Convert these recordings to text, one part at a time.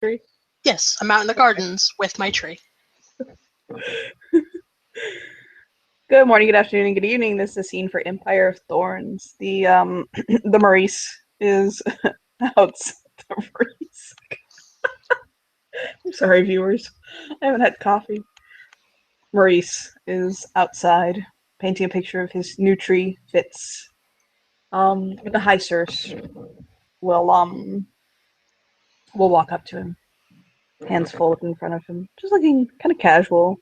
tree? Yes, I'm out in the gardens with my tree. Good morning, good afternoon, and good evening. This is a scene for Empire of Thorns. The the Maurice is out. The Maurice. I'm sorry, viewers. I haven't had coffee. Maurice is outside painting a picture of his new tree. Fitz. The high Circe will walk up to him, hands folded in front of him, just looking kind of casual,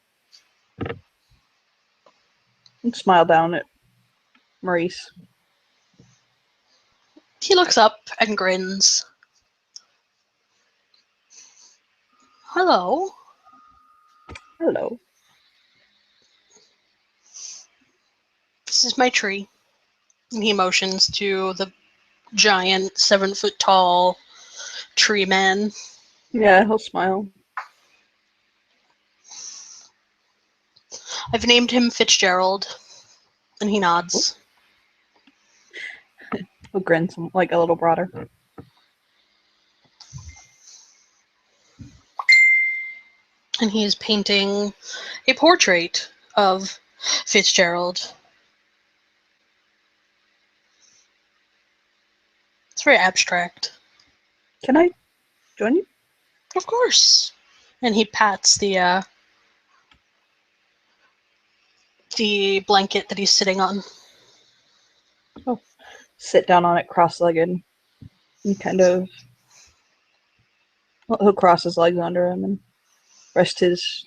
and smile down at Maurice. He looks up and grins. Hello. Hello. This is my tree. And he motions to the giant 7-foot-tall tree man. Yeah, he'll smile. I've named him Fitzgerald. And he nods. He'll grin some, like a little broader. And he is painting a portrait of Fitzgerald. It's very abstract. Can I join you? Of course. And he pats the blanket that he's sitting on. Oh, sit down on it cross-legged. And kind of... Well, he'll cross his legs under him and rest his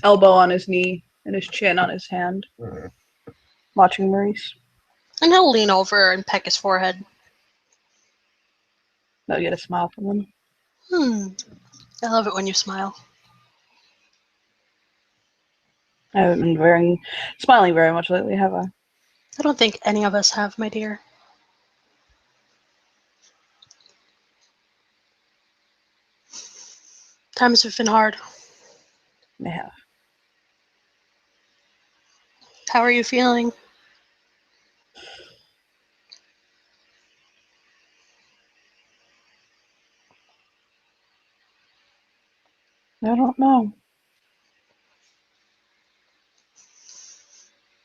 elbow on his knee and his chin on his hand, watching Maurice. And he'll lean over and peck his forehead. They'll get a smile from him. I love it when you smile. I haven't been smiling very much lately, have I? I don't think any of us have, my dear. Times have been hard. They have. How are you feeling? I don't know.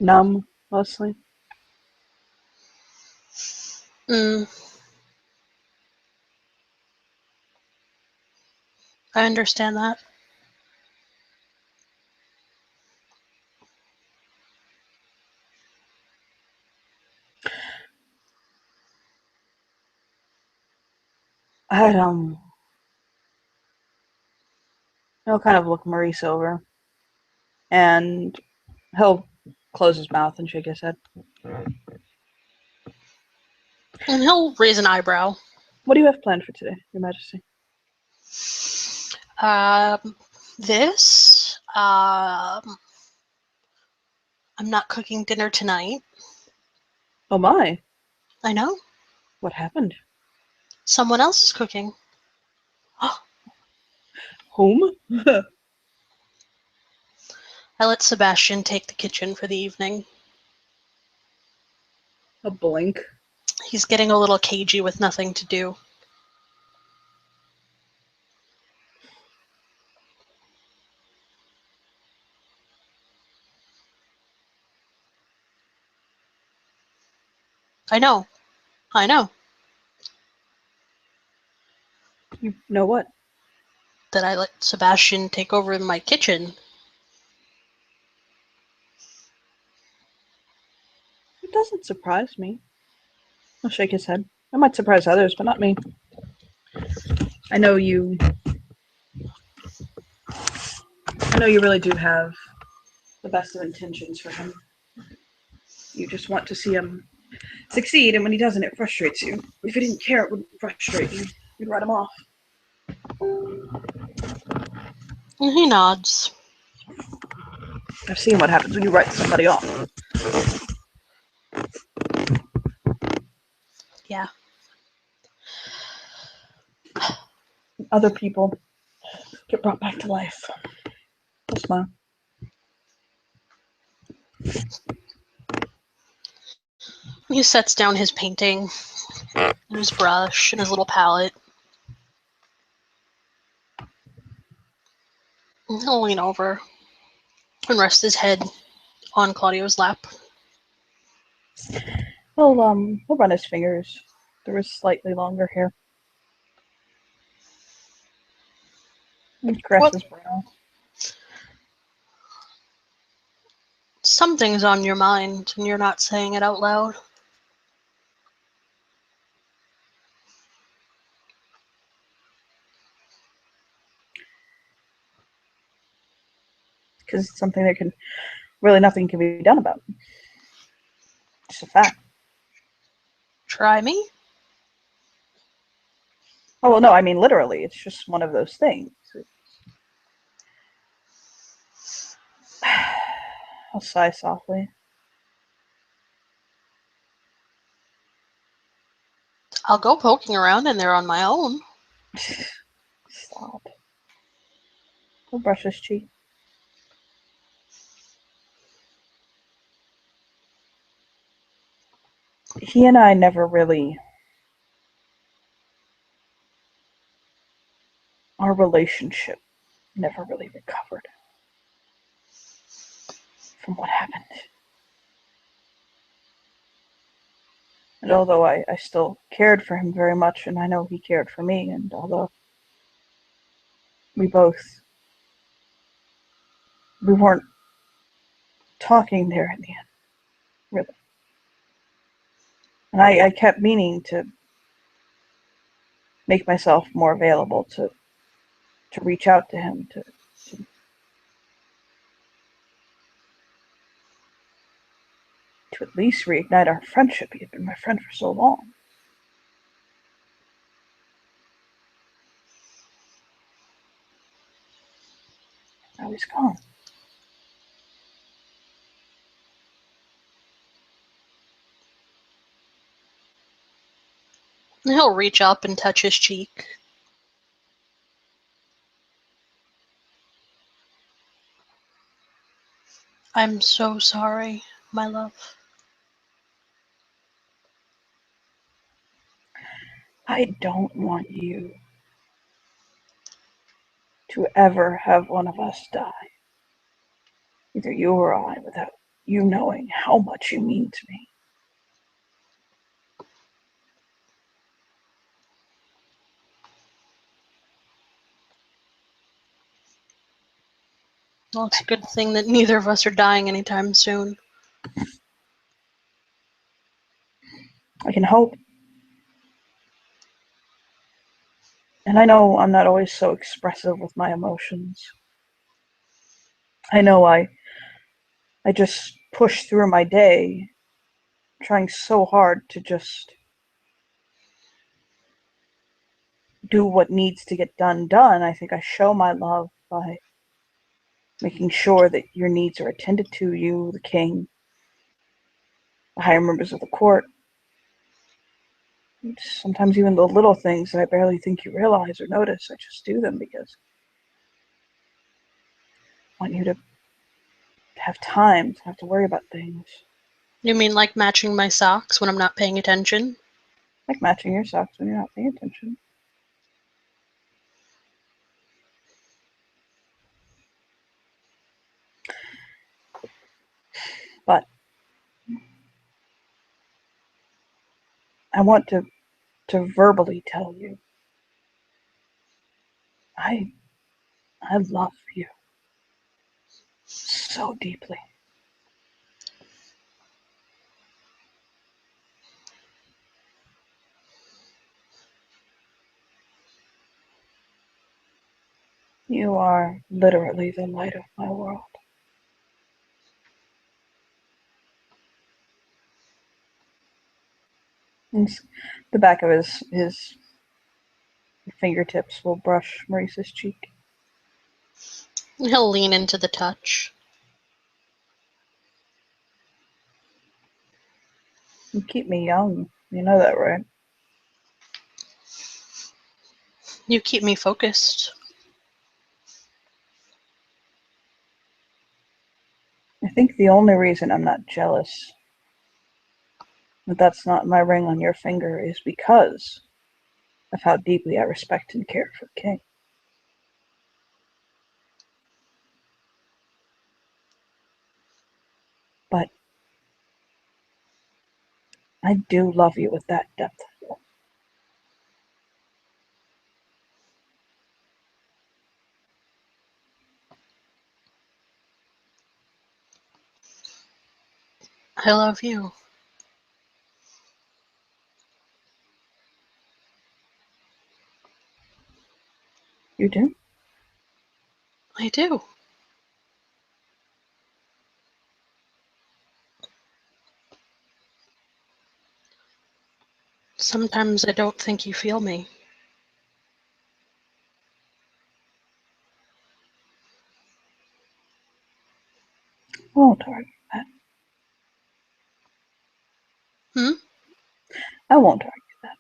Numb, mostly. I understand that. I'd, he'll kind of look Maurice over, and he'll close his mouth and shake his head. And he'll raise an eyebrow. What do you have planned for today, Your Majesty? This. I'm not cooking dinner tonight. Oh my. I know. What happened? Someone else is cooking. Whom? I let Sebastian take the kitchen for the evening. A blink. He's getting a little cagey with nothing to do. I know. You know what? That I let Sebastian take over my kitchen. It doesn't surprise me. He'll shake his head. It might surprise others, but not me. I know you really do have the best of intentions for him. You just want to see him succeed, and when he doesn't, it frustrates you. If you didn't care, it wouldn't frustrate you. You'd write him off. And he nods. I've seen what happens when you write somebody off. Yeah. Other people get brought back to life. He'll smile. He sets down his painting and his brush and his little palette. He'll lean over and rest his head on Claudio's lap. He'll run his fingers through his slightly longer hair. And caress his brow. Something's on your mind, and you're not saying it out loud. Because it's something that nothing can be done about. It's a fact. Try me? Oh, well, no, I mean literally. It's just one of those things. I'll sigh softly. I'll go poking around in there on my own. Stop. He'll brush his cheek. He and I never really... Our relationship never really recovered from what happened. And although I still cared for him very much, and I know he cared for me, and although we weren't talking there in the end, really. And I kept meaning to make myself more available to reach out to him, to at least reignite our friendship. He had been my friend for so long. Now he's gone. He'll reach up and touch his cheek. I'm so sorry, my love. I don't want you to ever have one of us die. Either you or I, without you knowing how much you mean to me. Well, it's a good thing that neither of us are dying anytime soon. I can hope. And I know I'm not always so expressive with my emotions. I know I just push through my day, trying so hard to just do what needs to get done. I think I show my love by making sure that your needs are attended to, you, the king, the higher members of the court. Sometimes even the little things that I barely think you realize or notice, I just do them because I want you to have time to have to worry about things. You mean like matching my socks when I'm not paying attention? Like matching your socks when you're not paying attention. But I want to verbally tell you, I love you so deeply. You are literally the light of my world. And the back of his fingertips will brush Maurice's cheek. He'll lean into the touch. You keep me young. You know that, right? You keep me focused. I think the only reason I'm not jealous that that's not my ring on your finger is because of how deeply I respect and care for the king. I do love you with that depth. I love you. You do? I do. Sometimes I don't think you feel me. I won't argue that. Hmm? I won't argue that.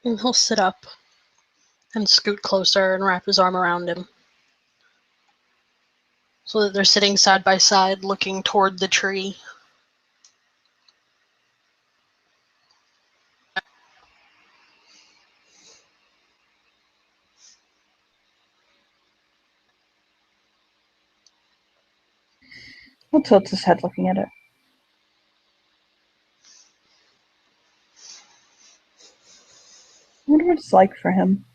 And he'll sit up and scoot closer and wrap his arm around him. So that they're sitting side by side looking toward the tree. He'll tilt his head looking at it. I wonder what it's like for him.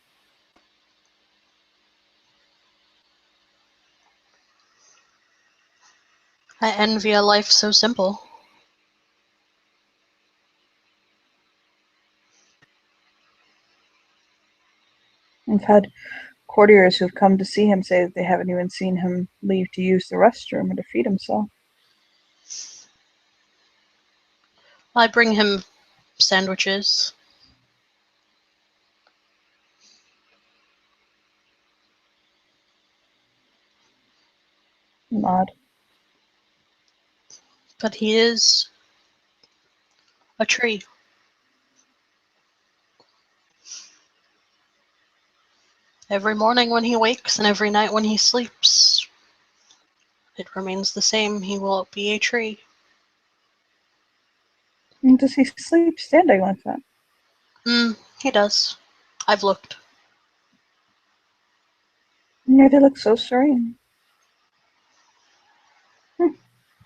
I envy a life so simple. I've had courtiers who've come to see him say that they haven't even seen him leave to use the restroom or to feed himself. I bring him sandwiches. Odd. But he is a tree. Every morning when he wakes and every night when he sleeps, it remains the same. He will be a tree. And does he sleep standing like that? He does. I've looked. Yeah, they look so serene.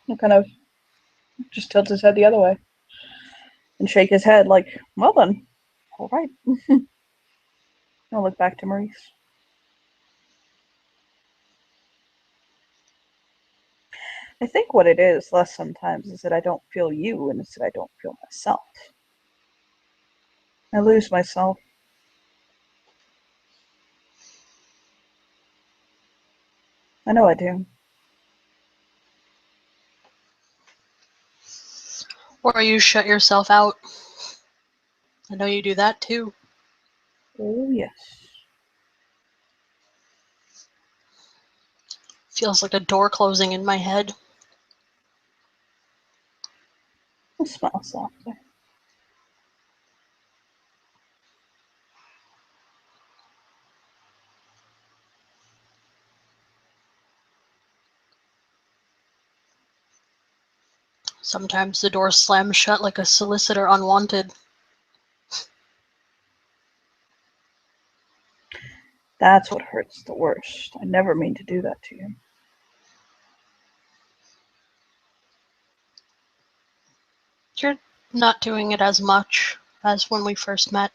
He'll kind of just tilt his head the other way and shake his head like, well then, all right. I'll look back to Maurice. I think what it is less sometimes is that I don't feel you and it's that I don't feel myself. I lose myself. I know I do. Or you shut yourself out. I know you do that too. Oh, yes. Feels like a door closing in my head. I'll smile softly. Sometimes the door slams shut like a solicitor unwanted. That's what hurts the worst. I never mean to do that to you. You're not doing it as much as when we first met.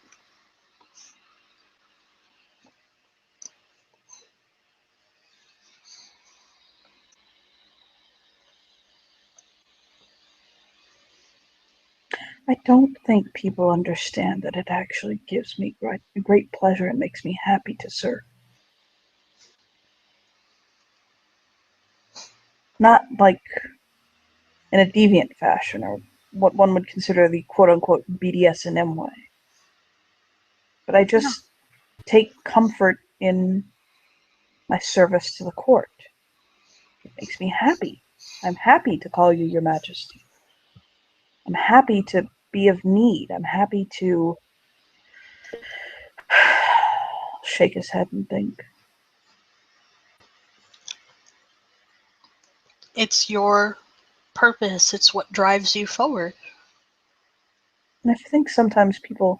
I don't think people understand that it actually gives me great pleasure and makes me happy to serve. Not like in a deviant fashion or what one would consider the quote-unquote BDSM way. But I No. just take comfort in my service to the court. It makes me happy. I'm happy to call you your majesty. I'm happy to be of need. I'm happy to shake his head and think. It's your purpose. It's what drives you forward. And I think sometimes people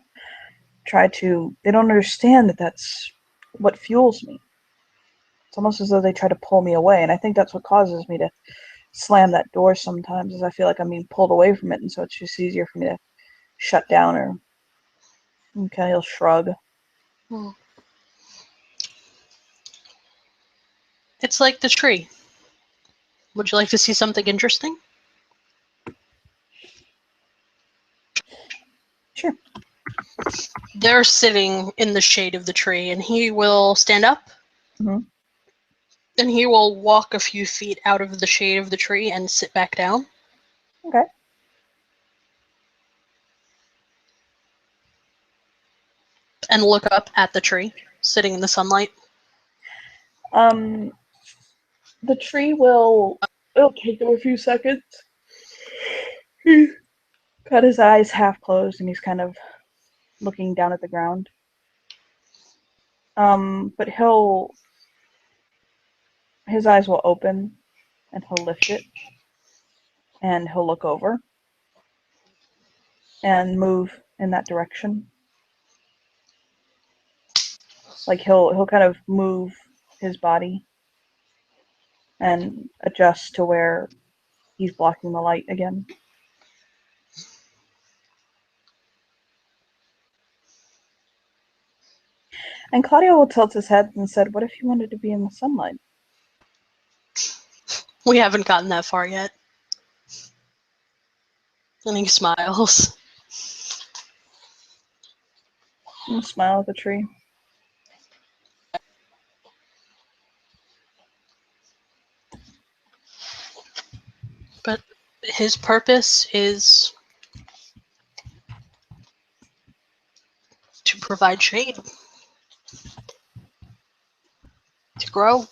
they don't understand that that's what fuels me. It's almost as though they try to pull me away, and I think that's what causes me to slam that door sometimes, is I feel like I'm being pulled away from it, and so it's just easier for me to shut down. Or okay, he'll shrug. Hmm. It's like the tree. Would you like to see something interesting? Sure. They're sitting in the shade of the tree, and he will stand up, Mhm. and he will walk a few feet out of the shade of the tree and sit back down. Okay. And look up at the tree, sitting in the sunlight. Um, the tree will. It'll take him a few seconds. He's got his eyes half closed, and he's kind of looking down at the ground. But his eyes will open, and he'll lift it, and he'll look over, and move in that direction. Like he'll kind of move his body and adjust to where he's blocking the light again. And Claudio will tilt his head and said, "What if you wanted to be in the sunlight?" We haven't gotten that far yet. And he smiles. And smile at the tree. But his purpose is to provide shade, to grow.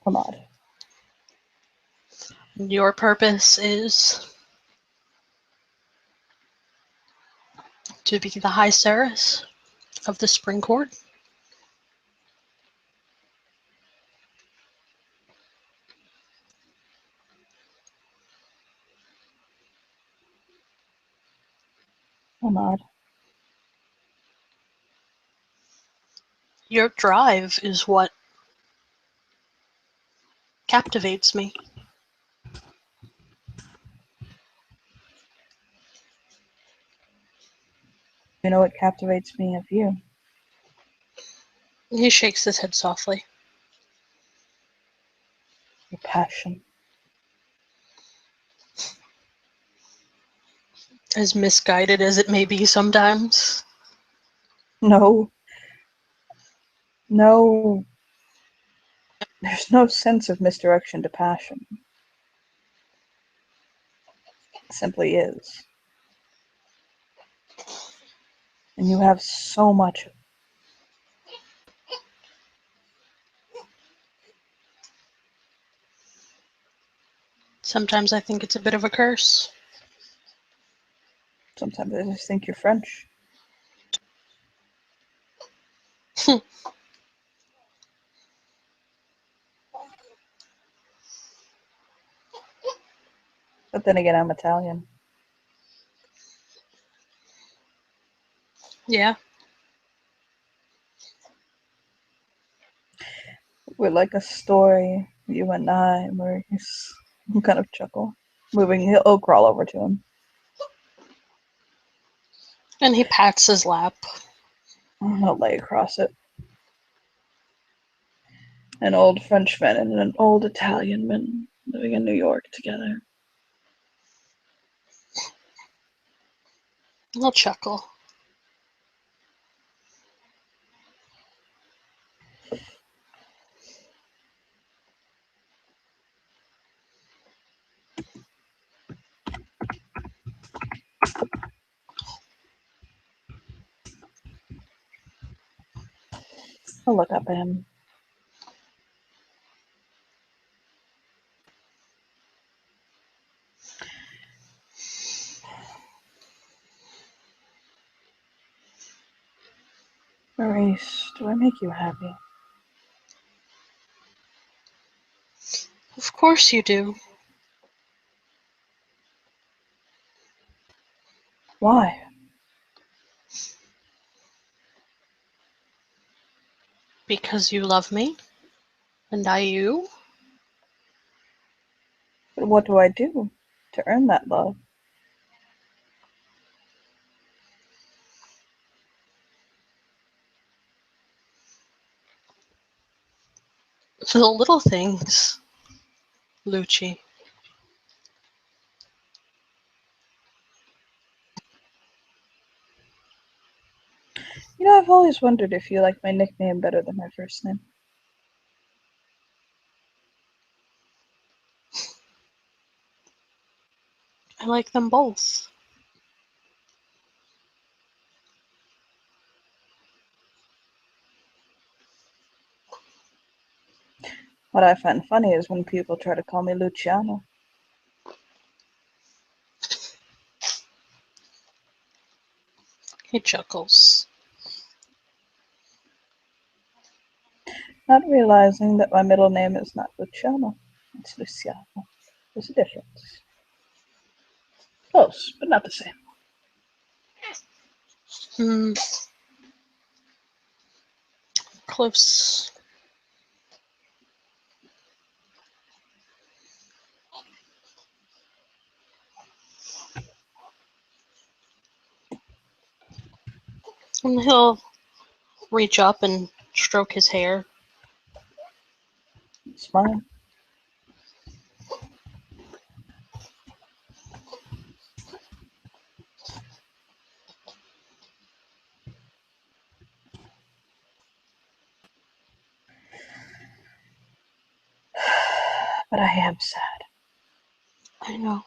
He'll nod. Your purpose is to be the High Ceres of the Spring Court. He'll nod. Your drive is what captivates me. You know what captivates me of you? He shakes his head softly. Your passion. As misguided as it may be sometimes. No. No. There's no sense of misdirection to passion. It simply is. And you have so much. Sometimes I think it's a bit of a curse. Sometimes I just think you're French. But then again, I'm Italian. Yeah. We're like a story, you and I, where he's kind of chuckle. He'll crawl over to him. And he pats his lap. He'll lay across it. An old Frenchman and an old Italian man living in New York together. He'll chuckle. I'll look up at him. Maurice, do I make you happy? Of course you do. Why? Because you love me, and I you. But what do I do to earn that love? The little things, Lucci. You know, I've always wondered if you like my nickname better than my first name. I like them both. What I find funny is when people try to call me Luciano. He chuckles. Not realizing that my middle name is not Luciano, it's Luciano. There's a difference. Close, but not the same. Close. And he'll reach up and stroke his hair. Smile. But I am sad. I know.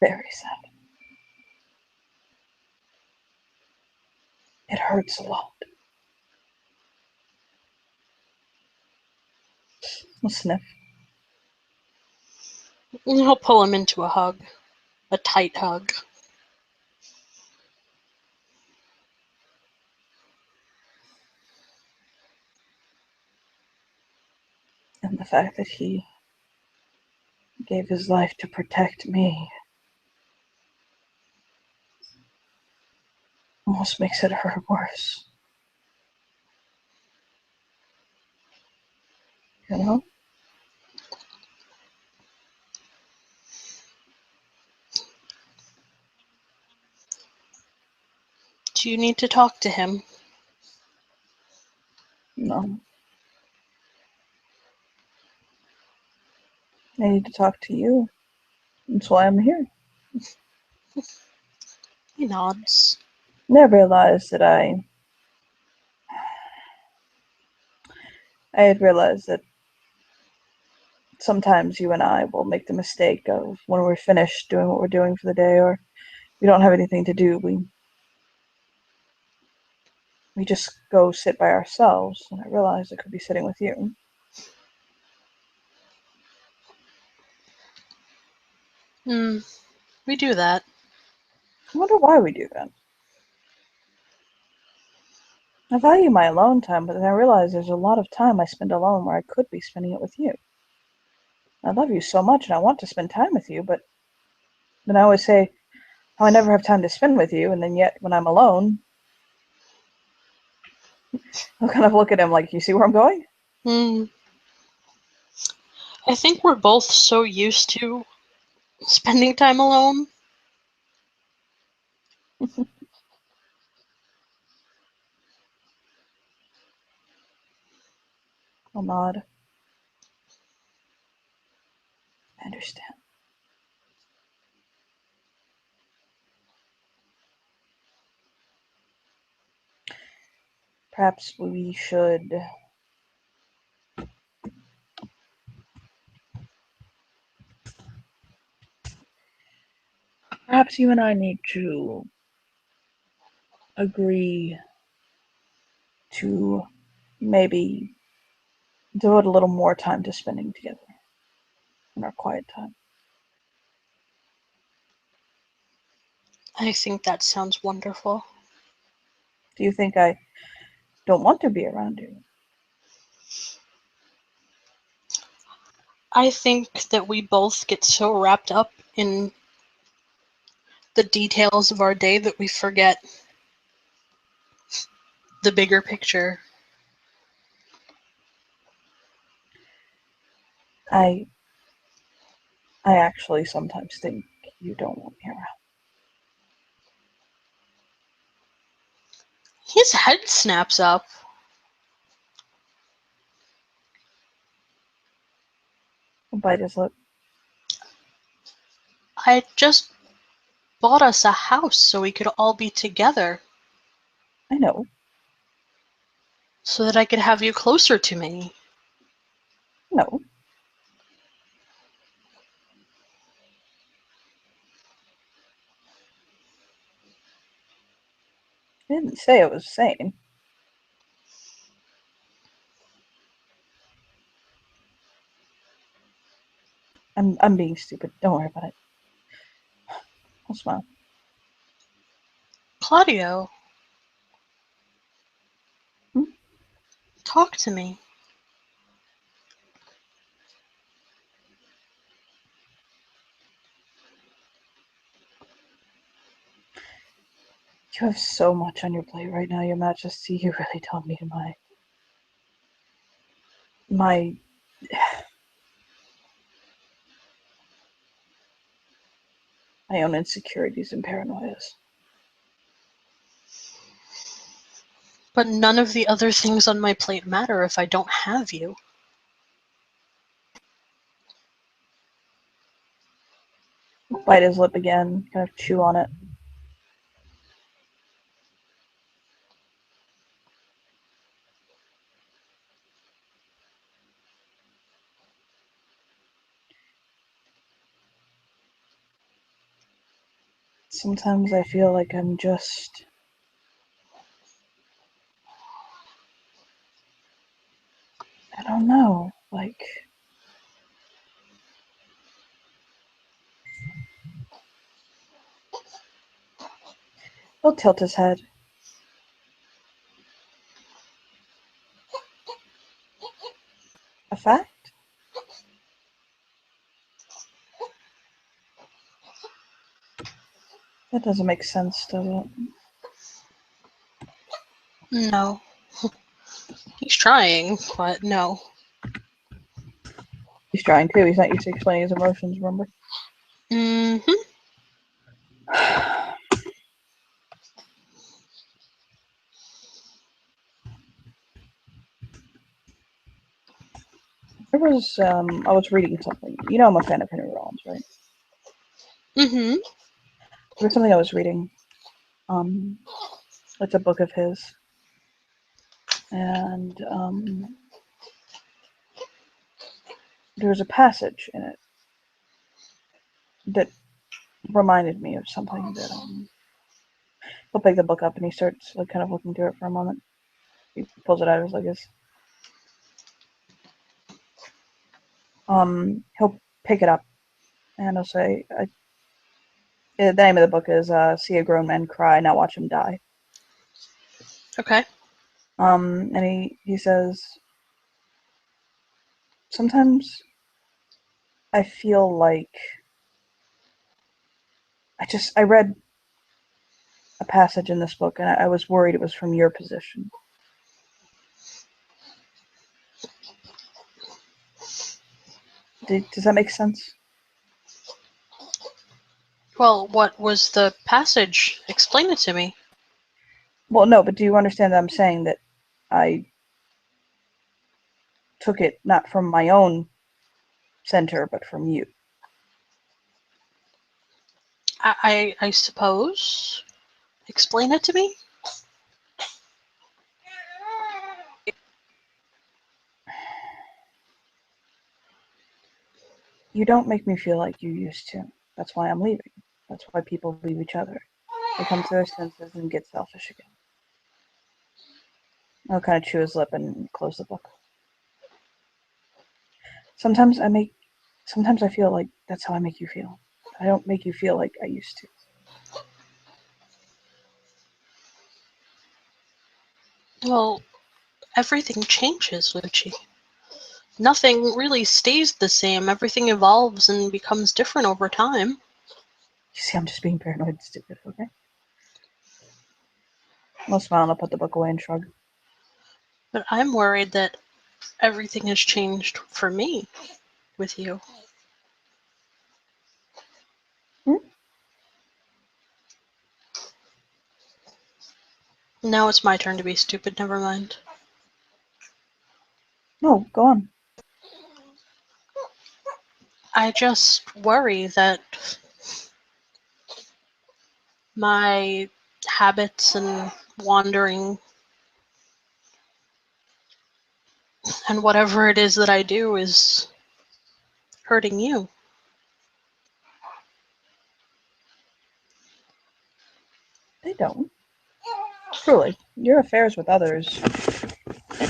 Very sad. It hurts a lot. A sniff. And he'll pull him into a hug. A tight hug. And the fact that he gave his life to protect me almost makes it hurt worse. You know? Do you need to talk to him? No. I need to talk to you. That's why I'm here. He nods. And I realized that I had realized that sometimes you and I will make the mistake of when we're finished doing what we're doing for the day or we don't have anything to do, we just go sit by ourselves. And I realized I could be sitting with you. We do that. I wonder why we do that. I value my alone time, but then I realize there's a lot of time I spend alone where I could be spending it with you. I love you so much and I want to spend time with you, but then I always say how I never have time to spend with you, and then yet when I'm alone, I'll kind of look at him like, you see where I'm going? I think we're both so used to spending time alone. I'll nod. I understand. Perhaps we should perhaps you and I need to agree to maybe devote a little more time to spending together in our quiet time. I think that sounds wonderful. Do you think I don't want to be around you? I think that we both get so wrapped up in the details of our day that we forget the bigger picture. I actually sometimes think you don't want me around. His head snaps up. He'll bite his lip. I just bought us a house so we could all be together, I know. so that I could have you closer to me. No. I didn't say it was sane. I'm being stupid. Don't worry about it. I'll smile. Claudio, Hmm? talk to me. You have so much on your plate right now, Your Majesty. You really don't need my own insecurities and paranoias. But none of the other things on my plate matter if I don't have you. Bite his lip again, kind of chew on it. Sometimes I feel like I'm just... I don't know, like... He'll tilt his head. A fact? That doesn't make sense, does it? No. He's trying, but no. He's trying to. He's not used to explaining his emotions, remember? Mm-hmm. I was reading something. You know I'm a fan of Henry Rollins, right? Mm-hmm. There was something I was reading. It's a book of his. And, there was a passage in it that reminded me of something that, he'll pick the book up and he starts, like, kind of looking through it for a moment. He pulls it out of his luggage. He'll pick it up and he'll say, the name of the book is See a Grown Man Cry, Now Watch Him Die. Okay. And he says, sometimes I feel like I read a passage in this book and I was worried it was from your position. Does that make sense? Well, what was the passage? Explain it to me. Well, no, but do you understand that I'm saying that I took it not from my own center, but from you? I suppose. Explain it to me? You don't make me feel like you used to. That's why I'm leaving. That's why people leave each other. They come to their senses and get selfish again. I'll kind of chew his lip and close the book. Sometimes I feel like that's how I make you feel. I don't make you feel like I used to. Well, everything changes, Lucci. Nothing really stays the same. Everything evolves and becomes different over time. You see, I'm just being paranoid and stupid, okay? I'll smile and I'll put the book away and shrug. But I'm worried that everything has changed for me with you. Now it's my turn to be stupid, never mind. No, go on. I just worry that my habits and wandering and whatever it is that I do is hurting you. They don't. Truly. Your affairs with others.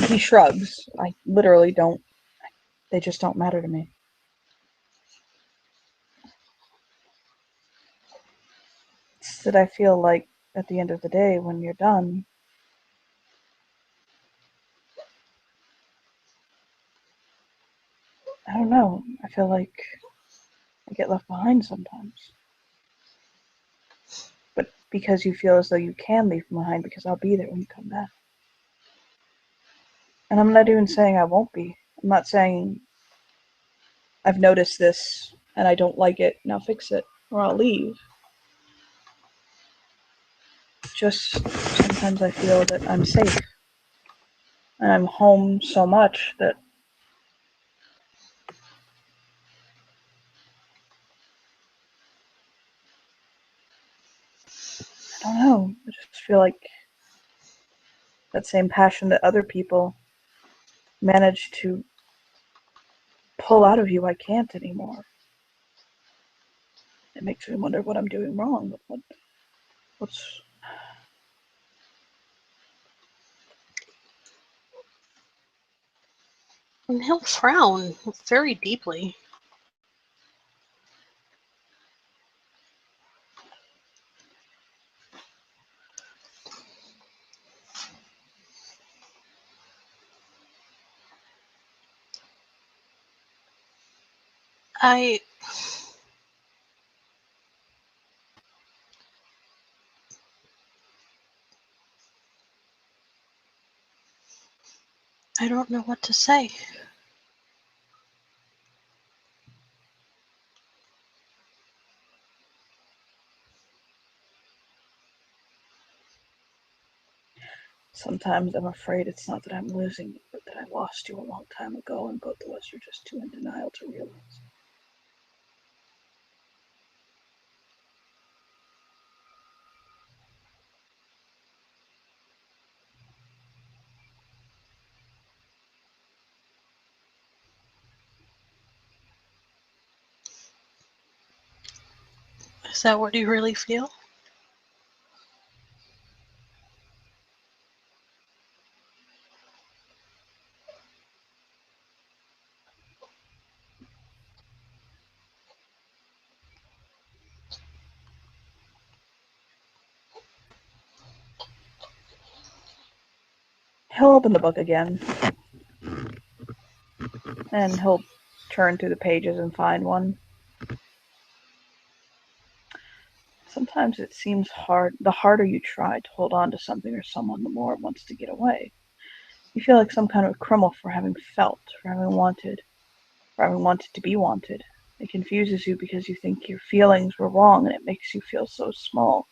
He shrugs. I literally don't. They just don't matter to me. It's that I feel like at the end of the day, when you're done, I don't know. I feel like I get left behind sometimes. But because you feel as though you can leave me behind because I'll be there when you come back. And I'm not even saying I won't be. I'm not saying I've noticed this and I don't like it, now fix it, or I'll leave. Just sometimes I feel that I'm safe. And I'm home so much that I don't know. I just feel like that same passion that other people manage to pull out of you, I can't anymore. It makes me wonder what I'm doing wrong. What's And he'll frown very deeply. I don't know what to say. sometimes I'm afraid it's not that I'm losing you, but that I lost you a long time ago, and both of us are just too in denial to realize. Is that what you really feel? He'll open the book again, and he'll turn through the pages and find one. Sometimes it seems hard. The harder you try to hold on to something or someone, the more it wants to get away. You feel like some kind of criminal for having felt, for having wanted to be wanted. It confuses you because you think your feelings were wrong, and it makes you feel so small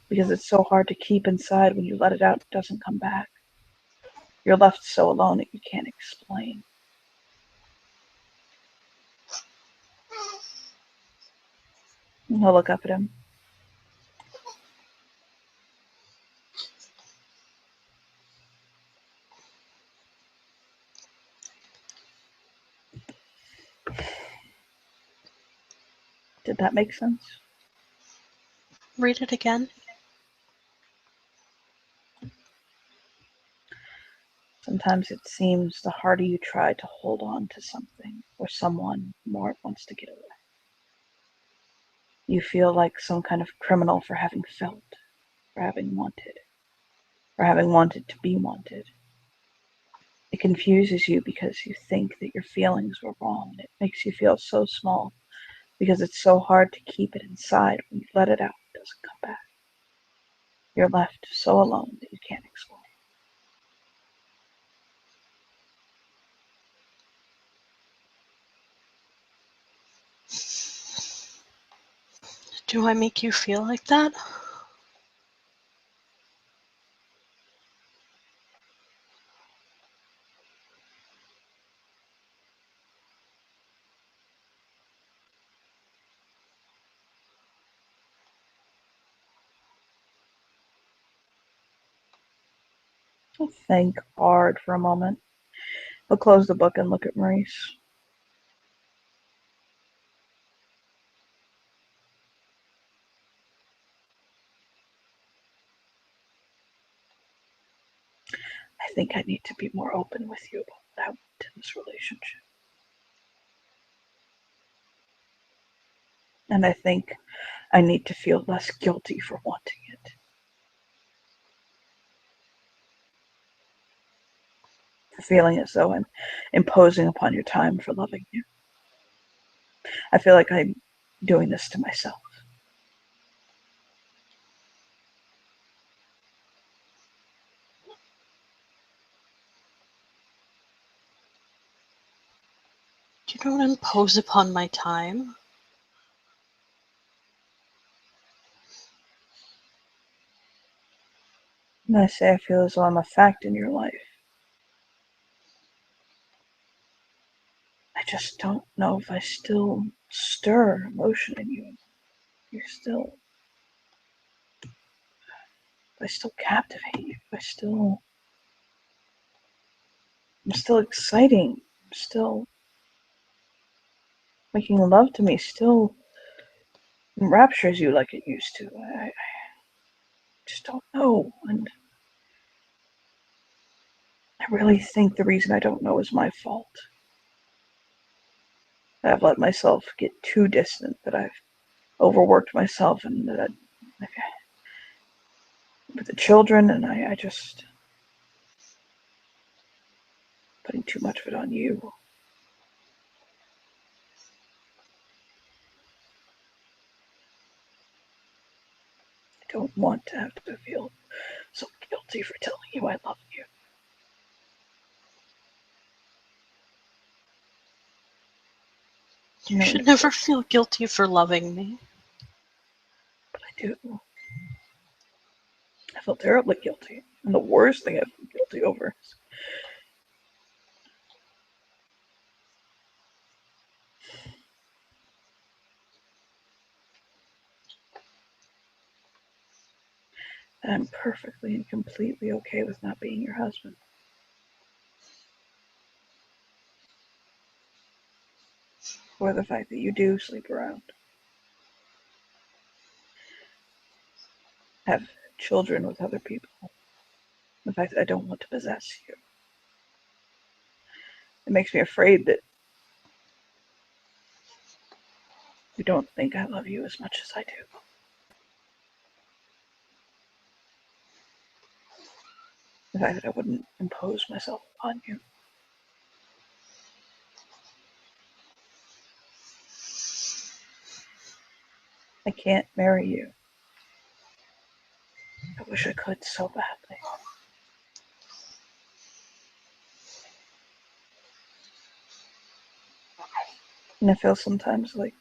because it's so hard to keep inside. When you let it out, it doesn't come back. You're left so alone that you can't explain. And he'll look up at him. Did that make sense? Read it again. Sometimes it seems the harder you try to hold on to something or someone, the more it wants to get away. You feel like some kind of criminal for having felt, for having wanted to be wanted. It confuses you because you think that your feelings were wrong. It makes you feel so small because it's so hard to keep it inside. When you let it out, it doesn't come back. You're left so alone that you can't explain. Do I make you feel like that? I'll think hard for a moment. I'll close the book and look at Maurice. I think I need to be more open with you about what I want in this relationship. And I think I need to feel less guilty for wanting it. For feeling as though I'm imposing upon your time for loving you. I feel like I'm doing this to myself. You don't impose upon my time. And I say I feel as though I'm a fact in your life. I just don't know if I still stir emotion in you. You're still, I still captivate you. I'm still exciting. I'm still making love to me. Still enraptures you like it used to. I just don't know. And I really think the reason I don't know is my fault. I've let myself get too distant, that I've overworked myself, and that with the children, and I just putting too much of it on you. I don't want to have to feel so guilty for telling you I love you. You should never feel guilty for loving me. But I do. I feel terribly guilty. And the worst thing I feel guilty over is that I'm perfectly and completely okay with not being your husband. Or the fact that you do sleep around. Have children with other people. The fact that I don't want to possess you. It makes me afraid that you don't think I love you as much as I do. The fact that I wouldn't impose myself upon you. I can't marry you. I wish I could so badly. And I feel sometimes like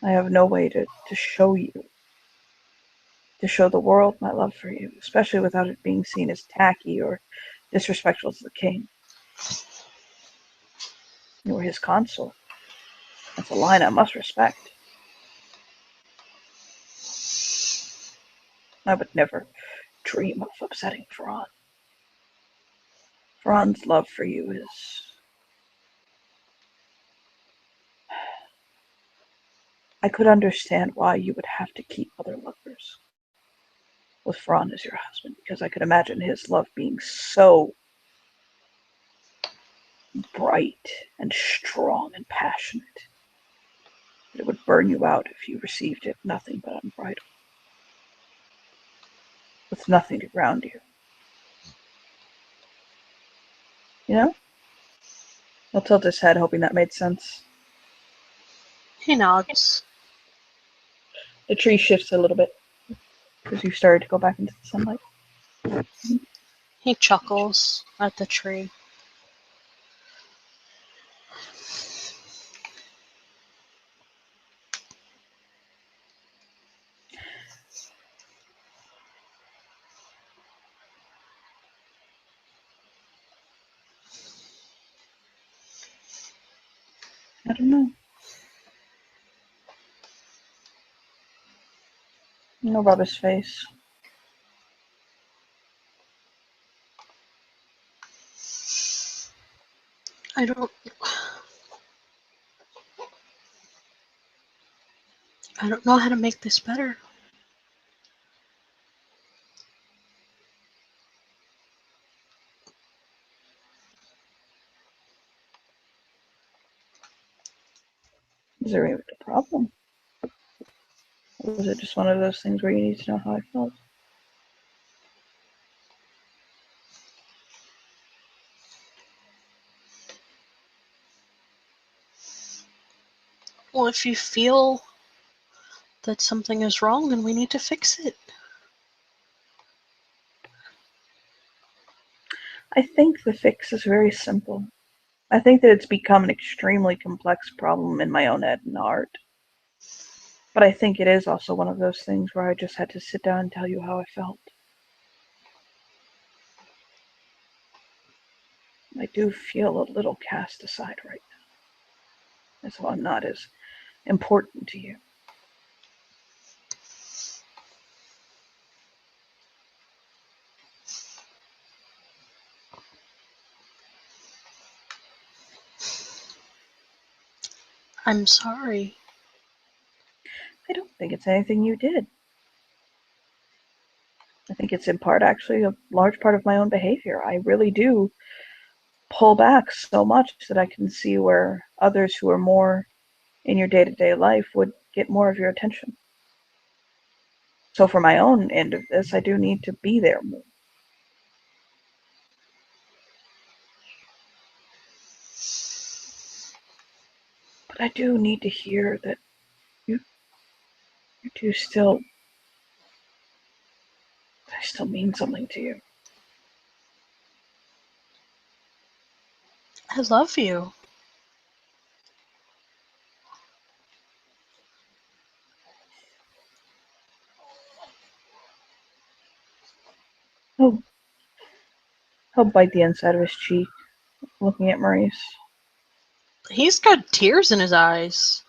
I have no way to show you, to show the world my love for you, especially without it being seen as tacky or disrespectful to the king. You were his consort. That's a line I must respect. I would never dream of upsetting Ferran. Ferran's love for you is... I could understand why you would have to keep other lovers with Ferran as your husband, because I could imagine his love being so bright and strong and passionate that it would burn you out if you received it nothing but unbridled, with nothing to ground you. You know? He'll tilt his head, hoping that made sense. He nods. The tree shifts a little bit because you started to go back into the sunlight. He chuckles at the tree. I don't know. No, rub his face. I don't know how to make this better. Is there a problem? Or was it just one of those things where you need to know how I felt? Well, if you feel that something is wrong, then we need to fix it. I think the fix is very simple. I think that it's become an extremely complex problem in my own head and heart. But I think it is also one of those things where I just had to sit down and tell you how I felt. I do feel a little cast aside right now, as though I'm not as important to you. I'm sorry. I don't think it's anything you did. I think it's in part actually a large part of my own behavior. I really do pull back so much that I can see where others who are more in your day-to-day life would get more of your attention. So for my own end of this, I do need to be there more. But I do need to hear that you do still, I still mean something to you. I love you. He'll, he'll bite the inside of his cheek, looking at Maurice. He's got tears in his eyes.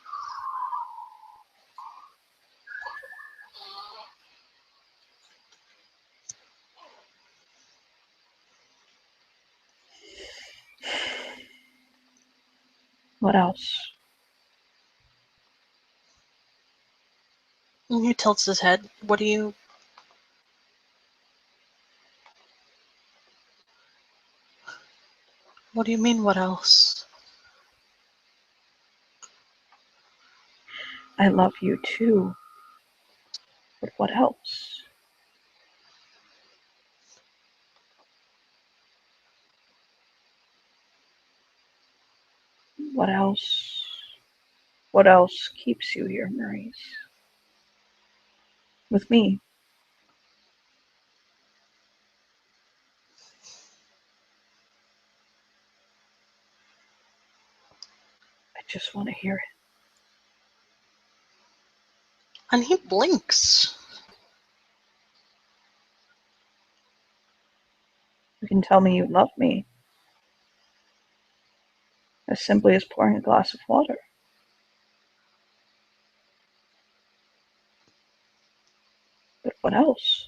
What else? And he tilts his head. What do you mean, what else? I love you too. But what else? What else? What else keeps you here, Maurice? With me? I just want to hear it. And he blinks. You can tell me you love me as simply as pouring a glass of water. But what else?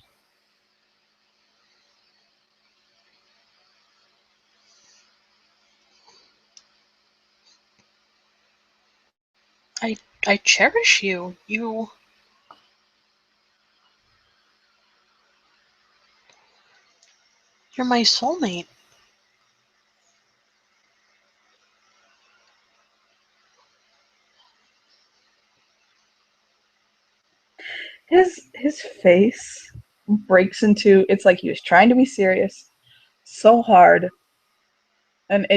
I cherish you. You're my soulmate. His face breaks into, it's like he was trying to be serious so hard, And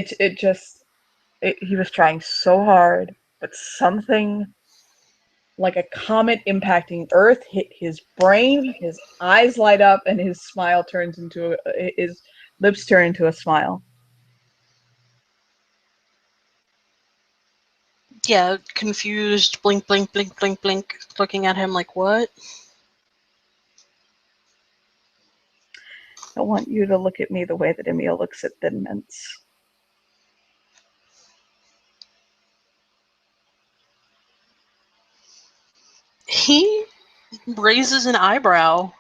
he was trying so hard, but something like a comet impacting Earth hit his brain. His eyes light up, and his his lips turn into a smile. Yeah, confused, blink, blink, blink, blink, blink, looking at him like, what? I want you to look at me the way that Emil looks at Thin Mints. He raises an eyebrow.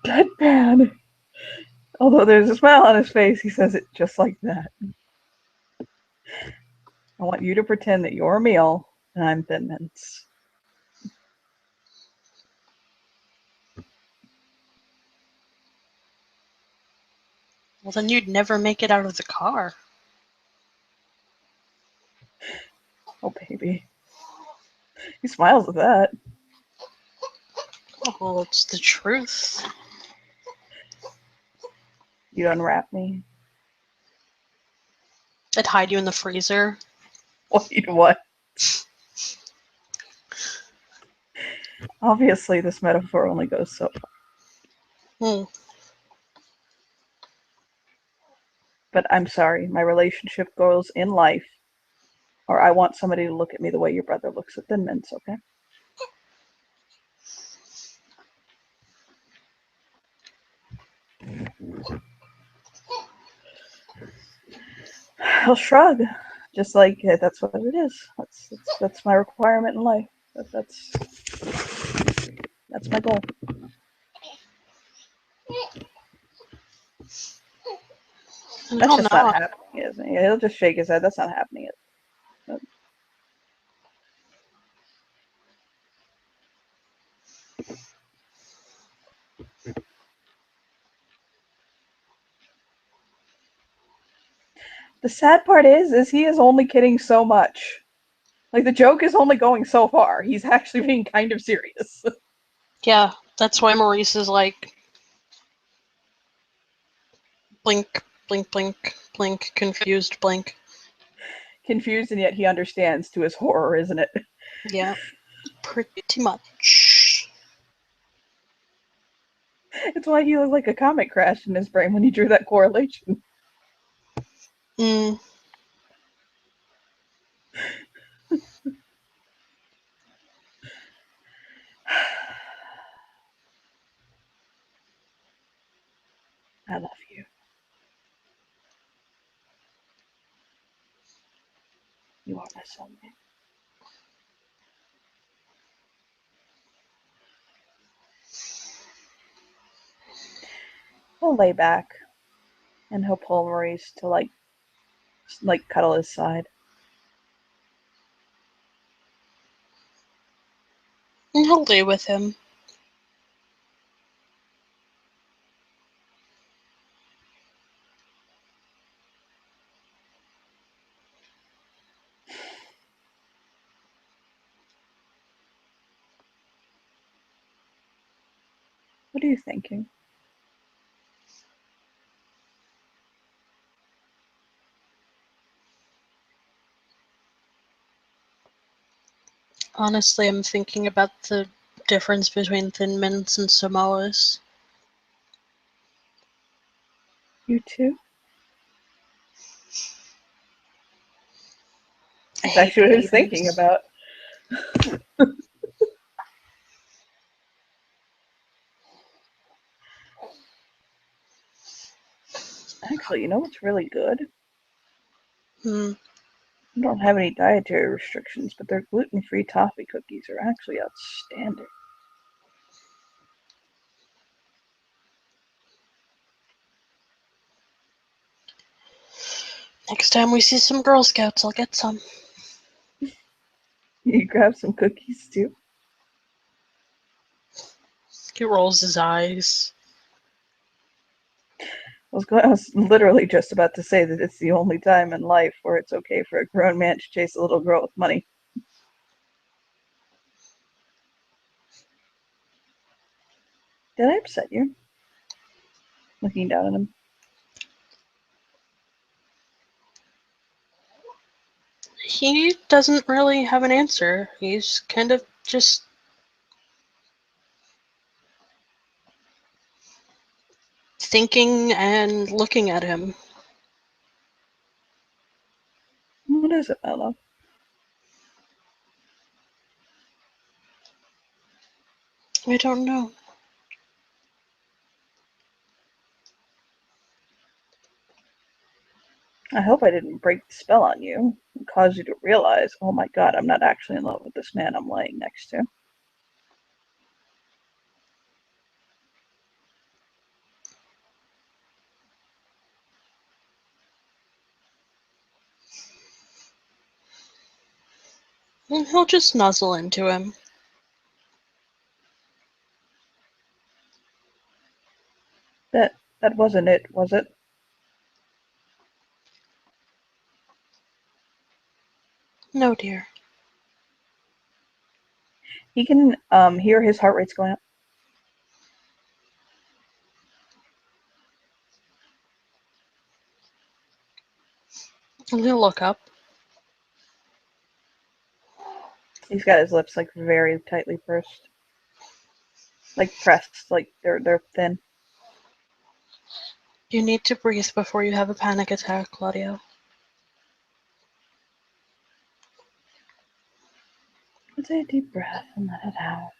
Deadpan. Although there's a smile on his face, he says it just like that. I want you to pretend that you're Emil and I'm Thin Mints. Well, then you'd never make it out of the car. Oh, baby. He smiles at that. Oh, well, it's the truth. You'd unwrap me. I'd hide you in the freezer. Wait, what? Obviously, this metaphor only goes so far. Hmm. But I'm sorry, my relationship goals in life, or I want somebody to look at me the way your brother looks at Thin Mints, okay? He'll shrug, just like that's what it is. That's my requirement in life. That's my goal. I That's don't just know. not happening, isn't it? He'll just shake his head. That's not happening. The sad part is he is only kidding so much. Like the joke is only going so far. He's actually being kind of serious. Yeah, that's why Maurice is like, blink, blink, blink, blink, confused, blink. Confused, and yet he understands to his horror, isn't it? Yeah, pretty much. It's why he looked like a comet crashed in his brain when he drew that correlation. Mm. I love you. You are my soulmate. He'll lay back and he'll pull Maurice to like cuddle his side. And he'll lay with him. What are you thinking? Honestly, I'm thinking about the difference between Thin Mints and Samoas. You too? I That's hate actually what I was thinking babies. about. Actually, you know what's really good? Hmm. I don't have any dietary restrictions, but their gluten-free toffee cookies are actually outstanding. Next time we see some Girl Scouts, I'll get some. You grab some cookies too? He rolls his eyes. I was literally just about to say that it's the only time in life where it's okay for a grown man to chase a little girl with money. Did I upset you? looking down at him. He doesn't really have an answer. He's kind of just thinking and looking at him. What is it, Ella? I don't know. I hope I didn't break the spell on you and cause you to realize, oh my god, I'm not actually in love with this man I'm laying next to. And he'll just nuzzle into him. That wasn't it, was it? No, dear. He can hear his heart rate's going up. And he'll look up. He's got his lips like very tightly pursed. Like pressed, like they're thin. You need to breathe before you have a panic attack, Claudio. Take a deep breath and let it out.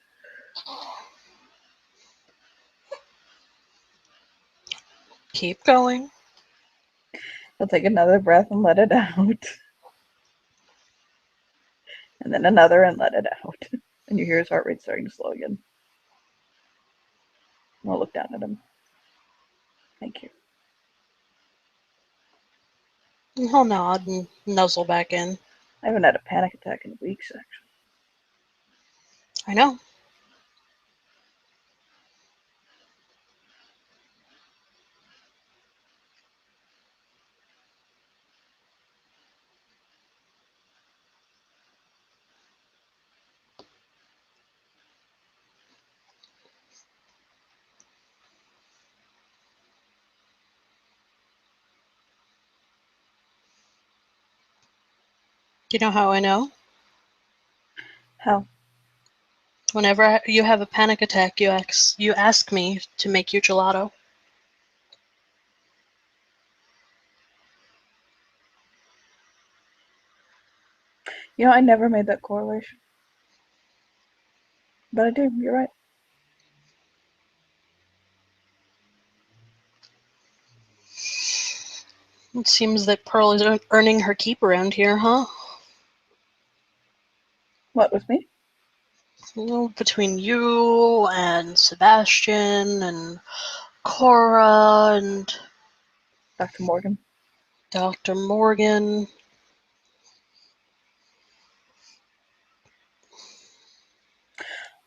Keep going. He'll take another breath and let it out. And then another and let it out. And you hear his heart rate starting to slow again. I'll look down at him. Thank you. And he'll nod and nuzzle back in. I haven't had a panic attack in weeks, actually. I know. Do you know how I know? How? Whenever you have a panic attack, you ask me to make you gelato. You know, I never made that correlation. But I do, you're right. It seems that Pearl is earning her keep around here, huh? What, with me? Well, between you and Sebastian and Cora and Dr. Morgan. Dr. Morgan.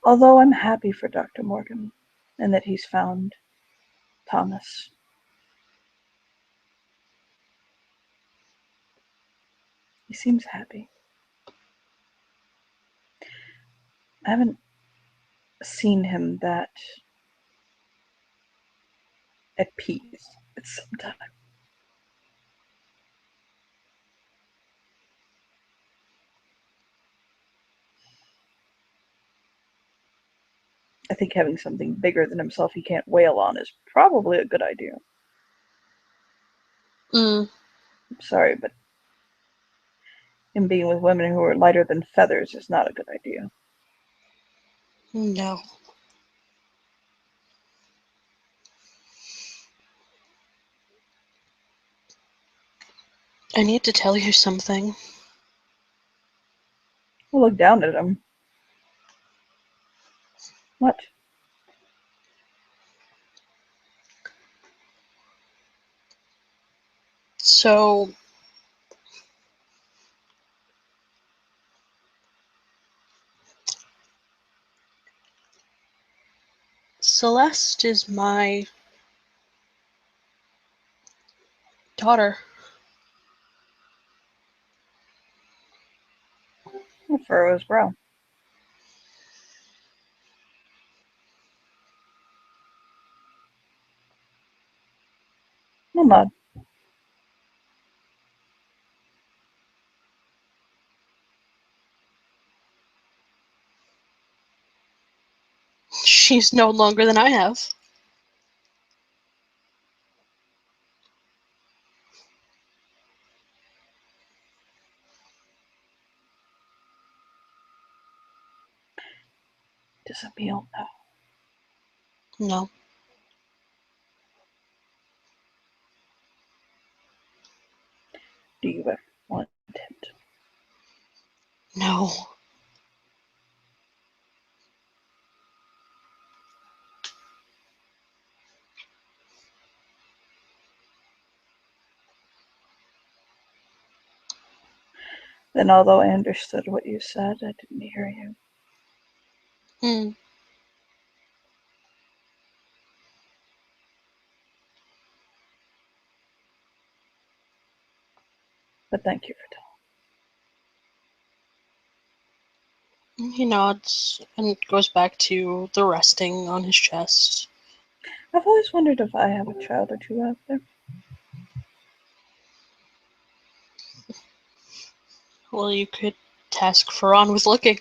Although I'm happy for Dr. Morgan and that he's found Thomas. He seems happy. I haven't seen him that at peace at some time. I think having something bigger than himself he can't wail on is probably a good idea. Mm, I'm sorry, but him being with women who are lighter than feathers is not a good idea. no. I need to tell you something. I'll look down at him. What? So, Celeste is my daughter. The furrow his brow. I'll nod. She's known longer than I have. Does Emil know? No. Do you ever want him to? No. Then, although I understood what you said, I didn't hear you. Hmm. But thank you for telling. He nods and goes back to the resting on his chest. I've always wondered if I have a child or two out there. Well, you could task Faran with looking.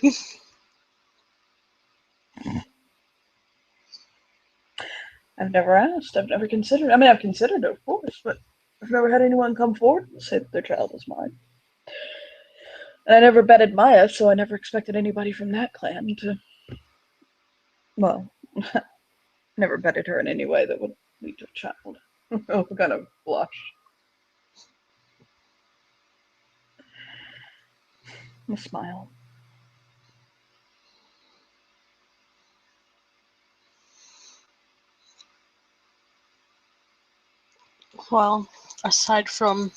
I've never asked. I've never considered. I mean, I've considered it, of course, but I've never had anyone come forward and say that their child is mine. And I never betted Maya, so I never expected anybody from that clan to. Well, never betted her in any way that would lead to a child. Oh, kind of blush. A smile. Well, aside from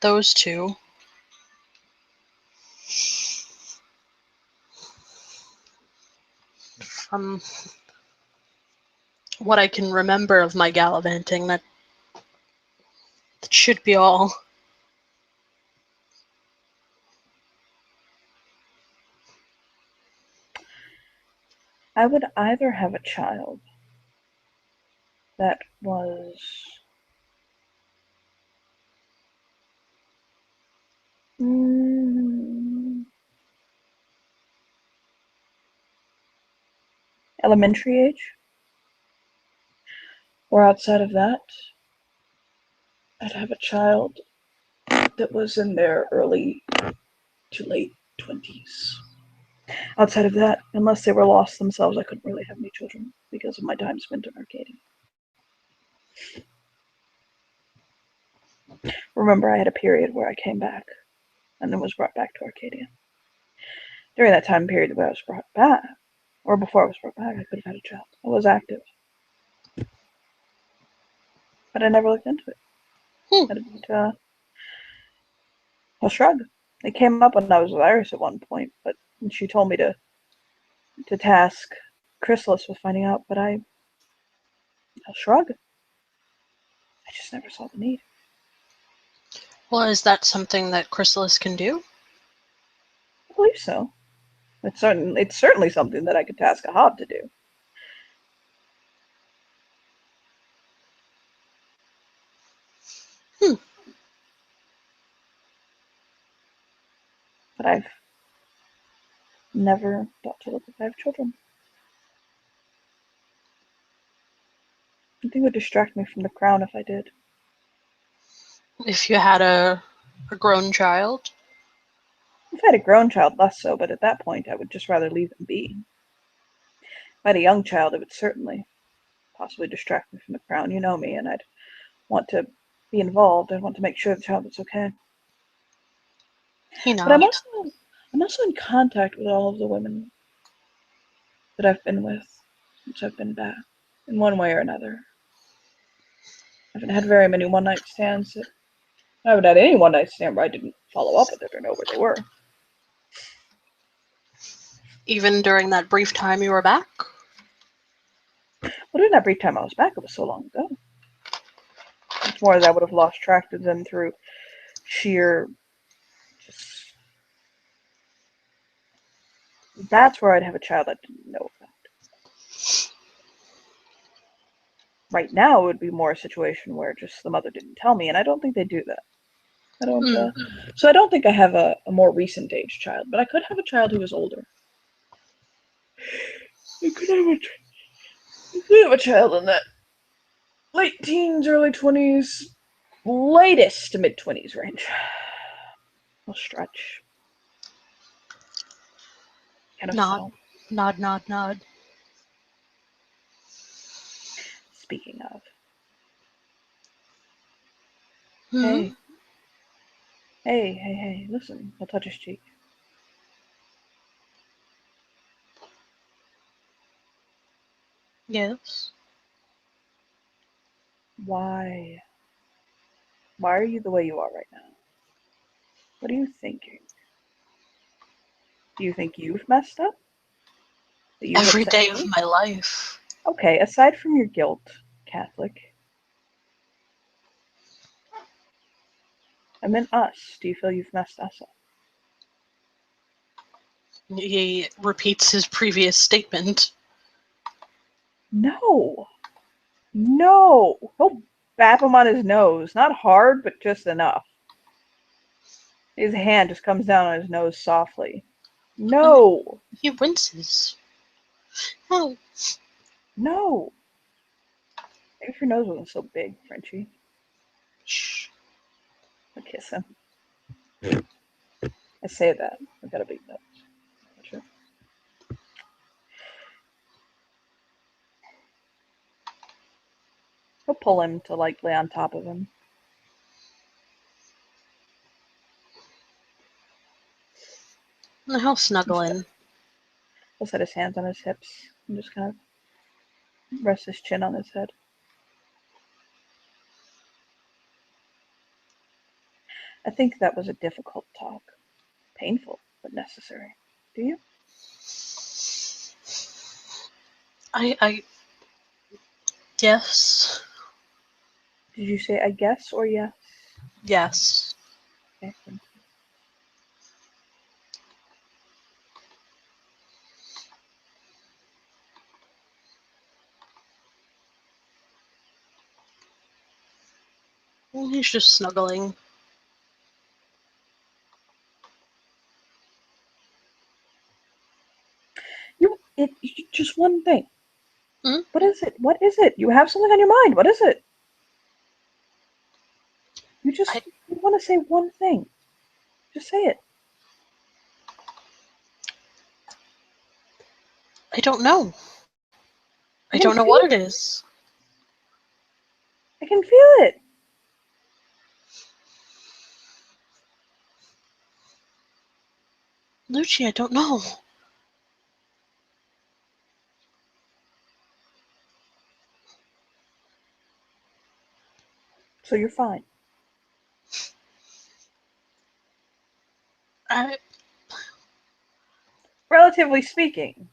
those two, from what I can remember of my gallivanting, that should be all. I would either have a child that was elementary age, or outside of that, I'd have a child that was in their early to late 20s. Outside of that, unless they were lost themselves, I couldn't really have any children because of my time spent in Arcadia. Remember, I had a period where I came back and then was brought back to Arcadia. During that time period where I was brought back, or before I was brought back, I could have had a child. I was active. But I never looked into it. I didn't, I'll shrug. It came up when I was with Iris at one point, but she told me to task Chrysalis with finding out, but I'll shrug. I just never saw the need. Well, is that something that Chrysalis can do? I believe so. It's certainly something that I could task a Hob to do. But I've never thought to look if I have children. I think it would distract me from the crown if I did. If you had a grown child? If I had a grown child, less so, but at that point I would just rather leave them be. If I had a young child, it would certainly possibly distract me from the crown. You know me, and I'd want to be involved. I'd want to make sure the child was okay. He But I'm nods. also in contact with all of the women that I've been with since I've been back, in one way or another. I haven't had very many one-night stands. I haven't had any one-night stand where I didn't follow up with it or know where they were. Even during that brief time you were back? Well, during that brief time I was back, it was so long ago. It's more that I would have lost track of them through sheer just. That's where I'd have a child I didn't know about. right now it would be more a situation where just the mother didn't tell me, and I don't think they do that. I don't. So I don't think I have a more recent age child, but I could have a child who is older. I could have a child in that late teens, early 20s, latest to mid 20s range. I'll stretch. Kind of Nod, so. nod, nod, nod. Speaking of. Hmm? Hey, listen. I'll touch his cheek. Yes. Why? Why are you the way you are right now? What are you thinking? Do you think you've messed up? That you've Every upset day of me? my life. Okay, aside from your guilt, Catholic, I meant us. Do you feel you've messed us up? He repeats his previous statement. No. No. He'll bap him on his nose. Not hard, but just enough. His hand just comes down on his nose softly. No. He winces. Oh, No. Maybe if your nose wasn't so big, Frenchie. shh. I'll kiss him. I say that. I've got a big nose. Sure. He'll pull him to like lay on top of him. He'll snuggle in. He'll set his hands on his hips and just kind of rest his chin on his head. I think that was a difficult talk. Painful, but necessary. Do you? Yes. Did you say I guess or yes? Yes. Okay, thank you. He's just snuggling. Just one thing. Hmm? What is it? What is it? You have something on your mind. What is it? You want to say one thing. Just say it. I don't know. I I can don't know feel what it it. is. I can feel it. Lucci, I don't know. So you're fine. I Relatively speaking,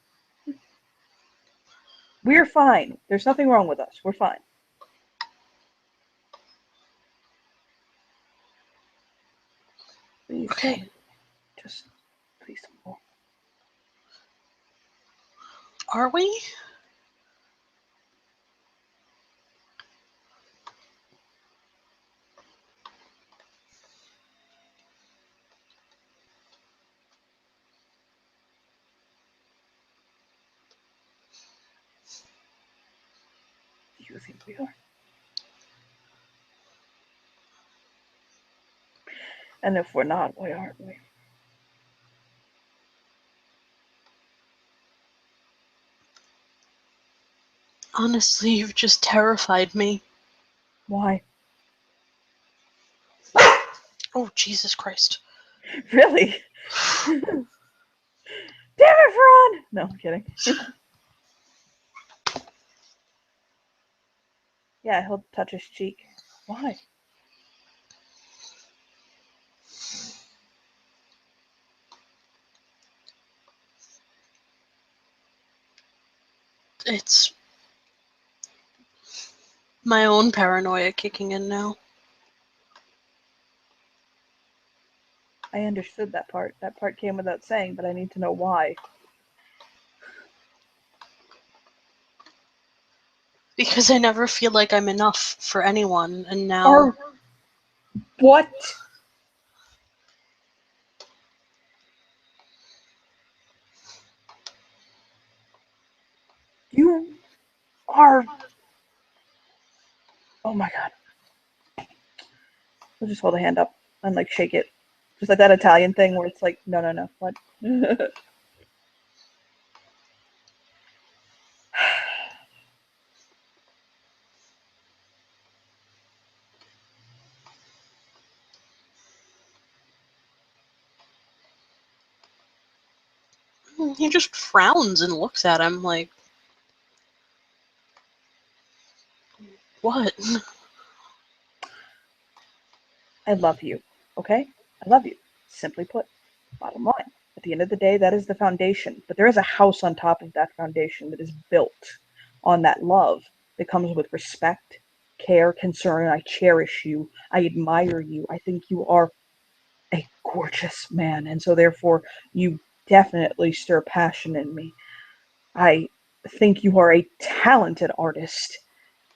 we're fine. There's nothing wrong with us. We're fine. Please okay. don't. Just please don't move. Are we? Do you think we are? And if we're not, why aren't we? Honestly, you've just terrified me. Why? Oh, Jesus Christ. Really? Damn it, Ron! No, I'm kidding. Yeah, he'll touch his cheek. Why? It's my own paranoia kicking in now. I understood that part. That part came without saying, but I need to know why. Because I never feel like I'm enough for anyone, and now... Or what? You are... Oh my god. We'll just hold a hand up and like shake it. Just like that Italian thing where it's like, no, no, no. What? He just frowns and looks at him like, what? I love you. Okay? I love you. Simply put. Bottom line. At the end of the day, that is the foundation. But there is a house on top of that foundation that is built on that love that comes with respect, care, concern. I cherish you. I admire you. I think you are a gorgeous man. And so, therefore, you definitely stir passion in me. I think you are a talented artist.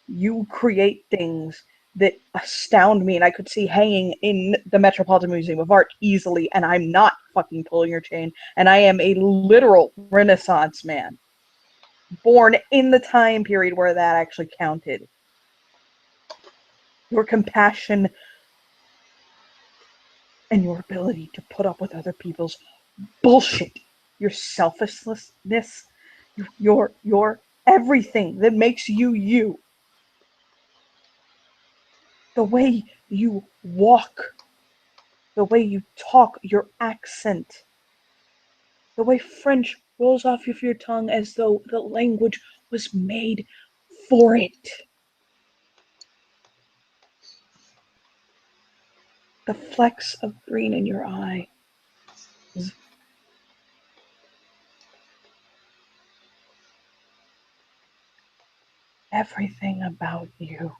You create things that astound me and I could see hanging in the Metropolitan Museum of Art easily, and I'm not fucking pulling your chain, and I am a literal Renaissance man. Born in the time period where that actually counted. Your compassion and your ability to put up with other people's bullshit, your selflessness, your everything that makes you you. The way you walk, the way you talk, your accent, the way French rolls off of your tongue as though the language was made for it. The flecks of green in your eye. Everything about you.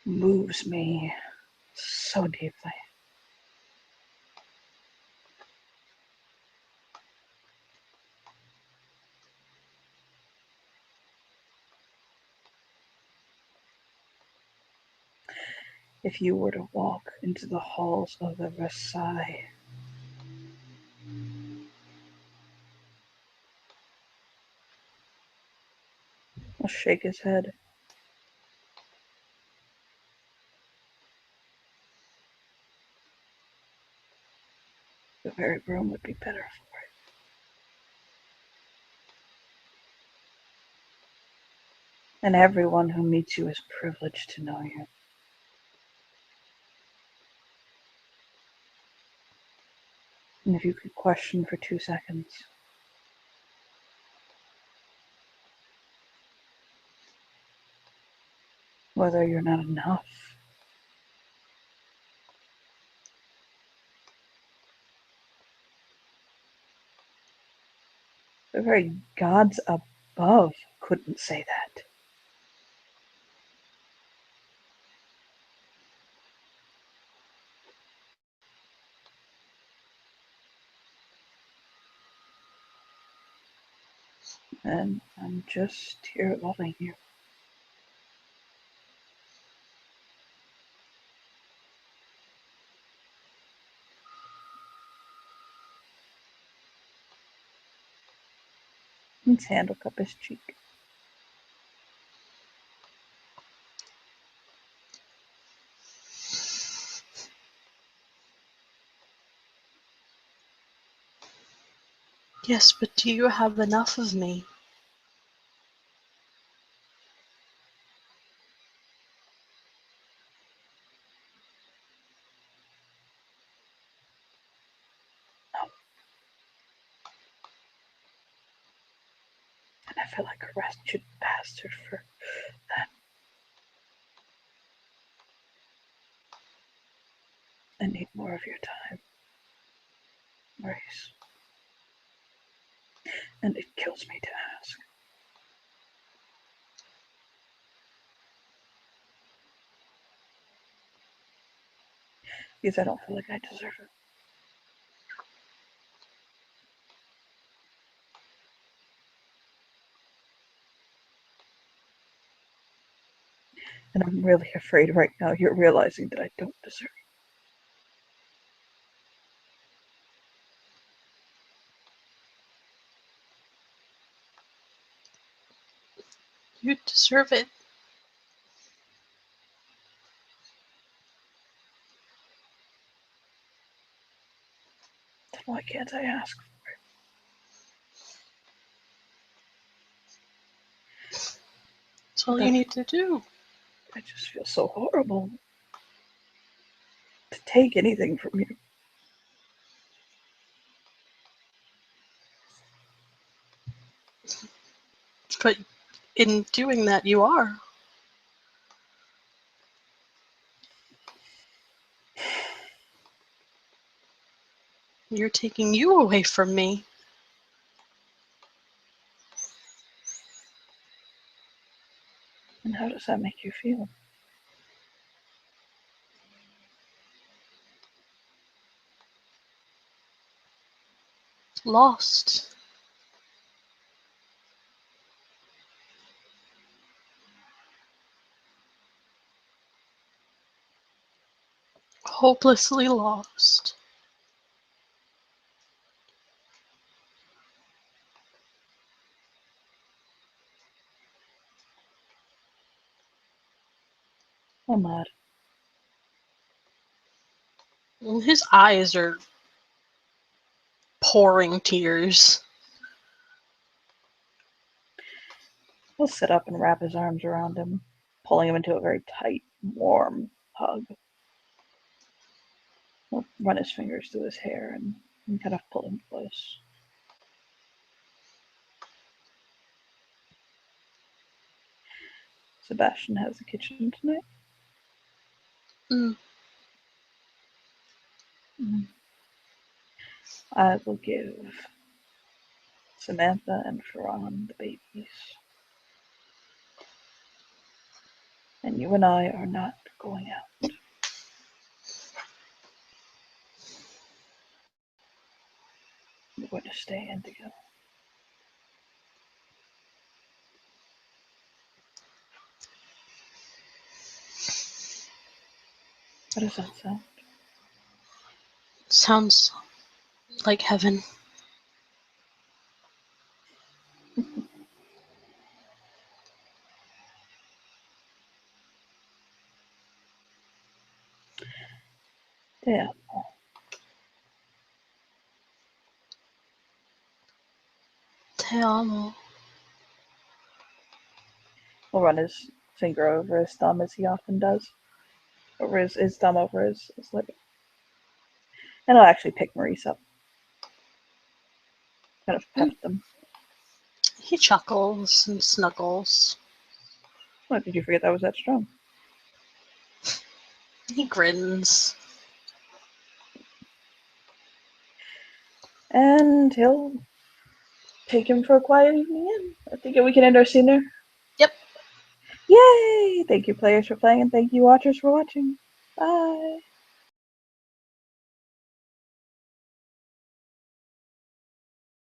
Moves me so deeply. If you were to walk into the halls of the Versailles, I'll shake his head. The very room would be better for it. And everyone who meets you is privileged to know you. And if you could question for 2 seconds, whether you're not enough, the very gods above couldn't say that. And I'm just here loving you. His hand will cup his cheek. Yes, but do you have enough of me? No. And I feel like a wretched bastard for that. I need more of your time, Maurice. And it kills me to ask. Because I don't feel like I deserve it. And I'm really afraid right now you're realizing that I don't deserve You deserve it. it. Why can't I ask? That's all you need to do. I just feel so horrible to take anything from you. But in doing that, you are. You're taking you away from me. And how does that make you feel? Lost. Hopelessly lost. I'm mad. His eyes are pouring tears. He'll sit up and wrap his arms around him, pulling him into a very tight, warm hug. He'll run his fingers through his hair and kind of pull him close. Sebastian has the kitchen tonight. Mm. I will give Samantha and Ferran the babies. And you and I are not going out. We're going to stay in together. How does that sound? Sounds like heaven. Yeah. Te amo. He'll run his finger over his thumb as he often does. Over his thumb over his lip. And I'll actually pick Maurice up. Kind of pet them. He chuckles and snuggles. What, did you forget that was that strong? He grins. And he'll take him for a quiet evening in. I think we can end our scene there. Yep. Yay! Thank you, players, for playing, and thank you, watchers, for watching. Bye.